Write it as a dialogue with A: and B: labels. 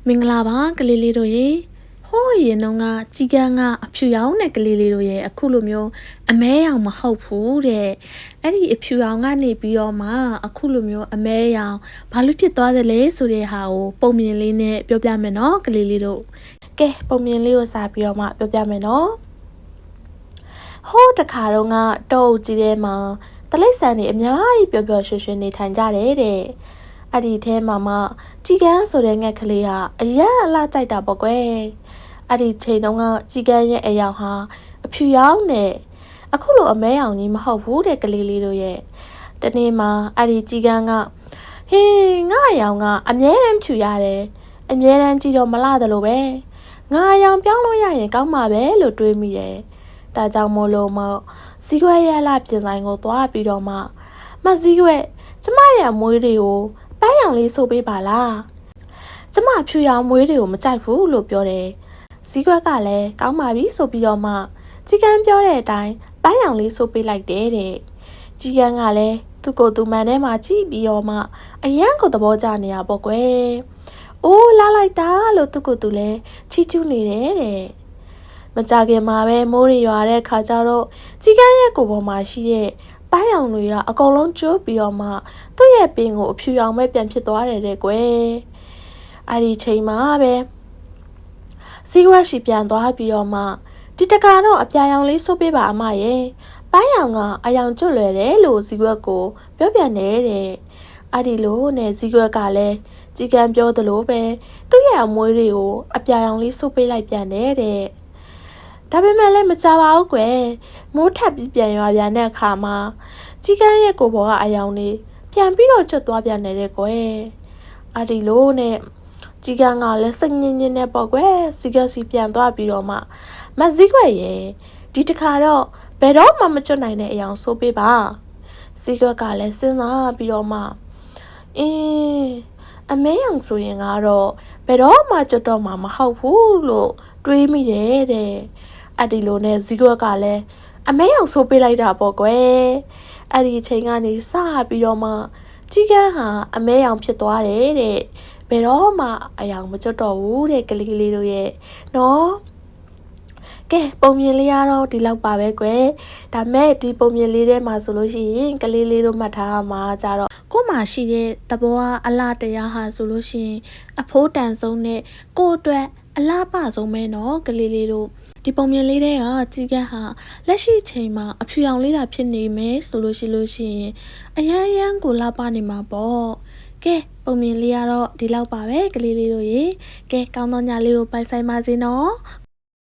A: မင်္ဂလာပါကလေးလေးတို့ရေဟိုးရင်တော့ကကြီးကန်းကအဖြူရောင်တဲ့ကလေးလေးတို့ရဲ့အခုလိုမျိုးအမဲရောင်မဟုတ်ဘူးတဲ့အဲ့ဒီအဖြူရောင်ကနေပြီးတော့မှအခုလိုမျိုးအမဲရောင်ဘာလို့ဖြစ်သွားသလဲဆိုတဲ့ဟာကိုပုံမြင်လေးနဲ့ပြောပြမယ်နော်ကလေးလေးတို့ကဲပုံမြင်လေးကိုစာပြီးတော့မှပြောပြမယ်နော်ဟိုးတခါတော့ကတောအုပ်ကြီးထဲမှာတလိမ့်ဆန်နေအများကြီးပျော်ပျော်ရွှင်ရွှင်နေထိုင်ကြတယ်တဲ့အဲ့ဒီထဲမှာမှကြီးကန်းဆိုတဲ့ငှက်ကလေးဟာအရန်အလားကြိုက်တာပေါ့ကွယ်အဲ့ဒီချိန်တုန်းကကြီးကန်းရဲ့အယောင်ဟာအဖြူရောင်နဲ့အခုလိုအမဲရောင်ကြီးမဟုတ်ဘူးတဲ့ကလေးလေးတို့ရဲ့တနေ့မှာအဲ့ဒီကြီးကန်းကဟင်းငါအယောင်ကအမြဲတမ်းဖြူရတယ်အမြဲတမ်းကြည့်တော့မလှသလိုပဲငါအယောင်ပြောင်းလို့ရရင်ကောင်းမှာပဲလို့တွေးမိတယ်ဒါကြောင့်မို့လို့ဇီးခွဲရလာပြင်ဆိုင်ကိုသွားပြီးတော့မှမဇီးခွဲကျမရဲ့အမွေးတွေကိုပန်းရောင်လေးဆိုပေးပါလားကျမဖြူရောင်မွေးတွေကိုမကြိုက်ဘူးလို့ပြောတယ်ဇီးခွက်ကလည်းကောင်းပါပြီဆိုပြီးတော့မှကြီးကန်းပြောတဲ့အတိုင်းပန်းရောင်လေးဆိုပေးလိုက်တယ်တဲ့ကြီးကန်းကလည်းသူ့ကိုယ်သူမှန်ထဲမှာကြည့်ပြီးတော့မှအယံကိုသဘောကျနေရပေါ့ကွယ်အိုးလာလိုက်တာလို့သူ့ကိုယ်သူလည်းချီးကျူးနေတယ်တဲ့မကြခင်မှာပဲမိုးတွေရွာတဲ့ခါကျတော့ကြီးကန်းရဲ့ကိုယ်ပေါ်မှာရှိတဲ့ပန်းရောင်တွေကအကုန်လုံးကျိုးပြီးတော့မှသူ့ရဲ့ပင်ကိုအဖြူရောင်ပဲပြန်ဖြစ်သွားတယ်တဲ့ကွယ်အဲ့ဒီချိန်မှာပဲဇီးဝက်ရှိပြန်သွားပြီးတော့မှဒီတကတော့အပြာရောင်လေးဆိုးပေးပါအမရဲ့ပန်းရောင်ကအယောင်ကျွတ်လွယ်တယ်လို့ဇီးဝက်ကိုပြောပြန်နေတဲ့အဲ့ဒီလိုနဲ့ဇီးဝက်ကလည်းကြီးကန်းပြောသလိုပဲသူ့ရဲ့အမွေးတွေကိုအပြာရောင်လေးဆိုးပေးလိုက်ပြန်တဲ့ဒါပေမဲ့လည်းမကြပါဘူးကွယ်မိုးထပ်ပြီးပြန်ရွာပြန်တဲ့အခါမှာကြီးကန်းရဲ့ကိုယ်ပေါ်ကအယောင်လေးပြန်ပြီးတော့ကျွတ်သွားပြန်နေတဲ့ကွယ်အဲ့ဒီလိုနဲ့ကြီးကန်းကလည်းစိတ်ညစ်ညစ်နဲ့ပေါ့ကွယ်စီကစီပြန်သွားပြီးတော့မှမဇီးခွက်ရဲ့ဒီတခါတော့ဘယ်တော့မှမကျွတ်နိုင်တဲ့အယောင်ဆိုးပေးပါဇီးခွက်ကလည်းစဉ်းစားပြီးတော့မှအမဲရောင်ဆိုရင်ကတော့ဘယ်တော့မှကျွတ်တော့မှာမဟုတ်ဘူးလို့တွေးမိတယ်တဲ့အဲ့ဒီလိုနဲ့ဇီးခွက်ကလည်းအမဲရောင်ဆိုးပေးလိုက်တာပေါ့ကွယ်အဲ့ဒီအချိန်ကနေစပြီးတော့မှကြီးကန်းဟာအမဲရောင်ဖြစ်သွားတယ်တဲ့ဘယ်တော့မှအယောင်မကျွတ်တော့ဘူးတဲ့ကလေးလေးတို့ရဲ့နော်ကဲပုံမြင်လေးကတော့ဒီလောက်ပါပဲကွယ်ဒါမဲ့ဒီပုံမြင်လေးထဲမှာဆိုလို့ရှိရင်ကလေးလေးတို့မှတ်ထားမှာကြတော့ကို့မှာရှိတဲ့သဘောအလားတရားဟာဆိုလို့ရှိရင်အဖိုးတန်ဆုံးနဲ့ကို့အတွက်အလားပဆုံးပဲနော်ကလေးလေးတို့ဒီပုံမြင်လေးတွေကကြီးကန်းဟာလက်ရှိချိန်မှာအဖြူရောင်လေးတာဖြစ်နေမယ်ဆိုလို့ရှိရင်အရန်ကိုလှပနေမှာပေါ့ကဲပုံမြင်လေးကတော့ဒီလောက်ပါပဲကလေးလေးတို့ရေကဲကောင်းသောညလေးကိုပိုင်ဆိုင်ပါစေနော်